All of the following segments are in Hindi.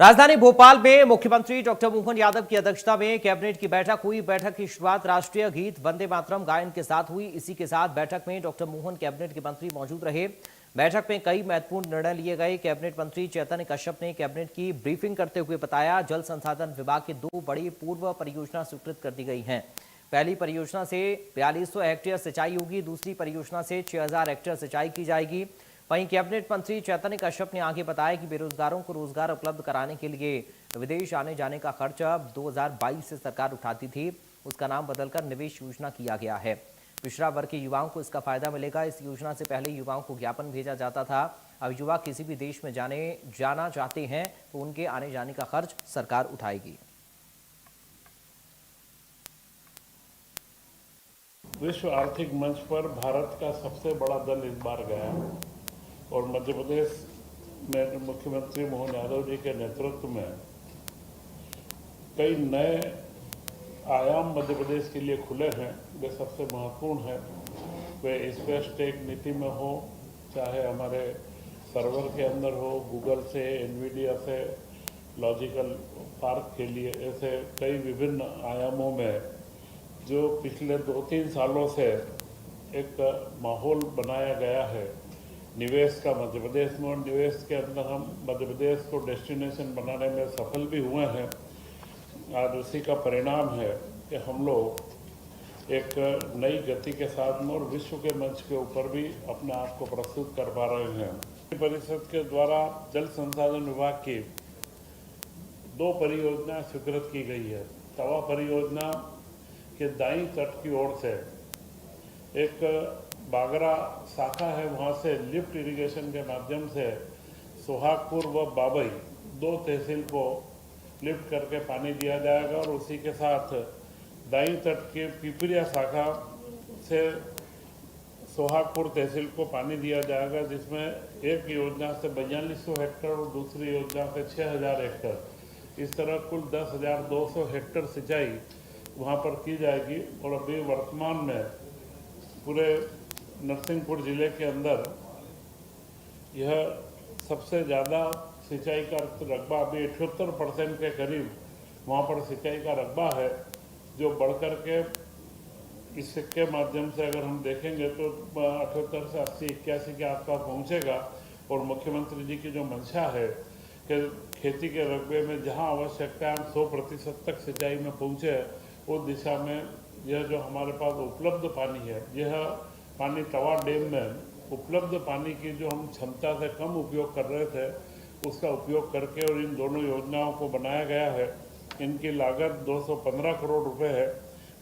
राजधानी भोपाल में मुख्यमंत्री डॉक्टर मोहन यादव की अध्यक्षता में कैबिनेट की बैठक हुई। बैठक की शुरुआत राष्ट्रीय गीत वंदे मातरम गायन के साथ हुई। इसी के साथ बैठक में डॉक्टर मोहन कैबिनेट के मंत्री मौजूद रहे। बैठक में कई महत्वपूर्ण निर्णय लिए गए। कैबिनेट मंत्री चैतन्य कश्यप ने कैबिनेट की ब्रीफिंग करते हुए बताया, जल संसाधन विभाग की 2 बड़ी पूर्व परियोजना स्वीकृत कर दी गई हैं। पहली परियोजना से 4200 हेक्टेयर सिंचाई होगी, दूसरी परियोजना से 6000 हेक्टेयर सिंचाई की जाएगी। वहीं कैबिनेट मंत्री चैतन्य कश्यप ने आगे बताया कि बेरोजगारों को रोजगार उपलब्ध कराने के लिए विदेश आने जाने का खर्च अब 2022 से सरकार उठाती थी, उसका नाम बदलकर निवेश योजना किया गया है। पिछड़ा वर्ग के युवाओं को इसका फायदा मिलेगा। इस योजना से पहले युवाओं को ज्ञापन भेजा जाता था, अब युवा किसी भी देश में जाना चाहते हैं तो उनके आने जाने का खर्च सरकार उठाएगी। विश्व आर्थिक मंच पर भारत का सबसे बड़ा दल इस बार गया और मध्य प्रदेश में मुख्यमंत्री मोहन यादव जी के नेतृत्व में कई नए आयाम मध्य प्रदेश के लिए खुले हैं। वे सबसे महत्वपूर्ण है, वे स्पेस टेक नीति में हो, चाहे हमारे सर्वर के अंदर हो, गूगल से, एनवीडिया से, लॉजिकल पार्क के लिए, ऐसे कई विभिन्न आयामों में जो पिछले 2-3 सालों से एक माहौल बनाया गया है निवेश का मध्य प्रदेश में। और निवेश के अंदर हम मध्य प्रदेश को डेस्टिनेशन बनाने में सफल भी हुए हैं। आज उसी का परिणाम है कि हम लोग एक नई गति के साथ में और विश्व के मंच के ऊपर भी अपने आप को प्रस्तुत कर पा रहे हैं। परिषद के द्वारा जल संसाधन विभाग की 2 परियोजनाएं स्वीकृत की गई है। तवा परियोजना के दाईं तट की ओर से एक बागरा शाखा है, वहाँ से लिफ्ट इरिगेशन के माध्यम से सोहागपुर व बाबई 2 तहसील को लिफ्ट करके पानी दिया जाएगा। और उसी के साथ दाईं तट के पिपरिया शाखा से सोहागपुर तहसील को पानी दिया जाएगा, जिसमें एक योजना से 4200 हेक्टेयर और दूसरी योजना से 6000 हेक्टेयर, इस तरह कुल 10,200 हेक्टेयर सिंचाई वहाँ पर की जाएगी। और अभी वर्तमान में पूरे नरसिंहपुर जिले के अंदर यह सबसे ज़्यादा सिंचाई का रकबा, अभी 78% के करीब वहाँ पर सिंचाई का रकबा है, जो बढ़कर के इसके माध्यम से अगर हम देखेंगे तो 78 से 80-81 के आसपास पहुँचेगा। और मुख्यमंत्री जी की जो मंशा है कि खेती के रकबे में जहाँ आवश्यकता है हम 100% तक सिंचाई में पहुँचे, उस दिशा में यह जो हमारे पास उपलब्ध पानी है, यह पानी तवा डैम में उपलब्ध पानी की जो हम क्षमता से कम उपयोग कर रहे थे, उसका उपयोग करके और इन दोनों योजनाओं को बनाया गया है। इनकी लागत 215 करोड़ रुपए है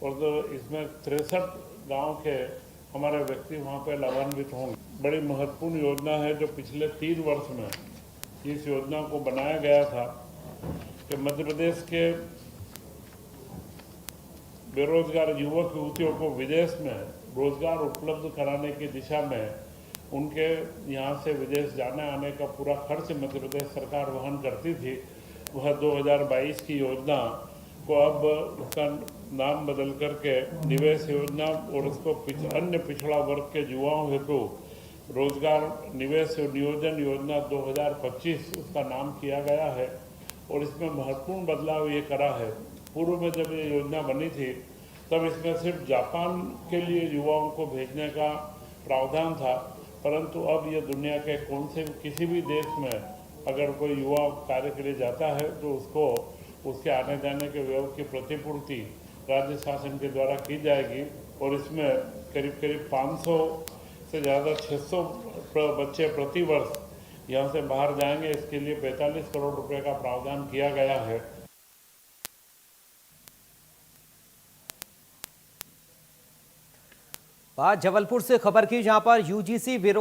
और तो इसमें 63 गांव के हमारे व्यक्ति वहाँ पर लाभान्वित होंगे। बड़ी महत्वपूर्ण योजना है जो पिछले 3 वर्ष में इस योजना को बनाया गया था कि मध्य प्रदेश के बेरोजगार युवक युवतियों को विदेश में रोजगार उपलब्ध कराने की दिशा में उनके यहाँ से विदेश जाने आने का पूरा खर्च मध्य प्रदेश सरकार वहन करती थी। वह 2022 की योजना को अब उसका नाम बदल करके निवेश योजना और उसको अन्य पिछड़ा वर्ग के युवाओं हेतु रोजगार निवेश नियोजन योजना 2025 उसका नाम किया गया है। और इसमें महत्वपूर्ण बदलाव ये करा है, पूर्व में जब ये योजना बनी थी तब इसमें सिर्फ जापान के लिए युवाओं को भेजने का प्रावधान था, परंतु अब ये दुनिया के कौन से किसी भी देश में अगर कोई युवा कार्य के लिए जाता है तो उसको उसके आने जाने के व्यय की प्रतिपूर्ति राज्य शासन के द्वारा की जाएगी। और इसमें करीब करीब 500 से ज़्यादा 600 बच्चे प्रति वर्ष यहाँ से बाहर जाएंगे। इसके लिए 45 करोड़ रुपए का प्रावधान किया गया है। बात जबलपुर से खबर की, जहां पर यूजीसी विरोध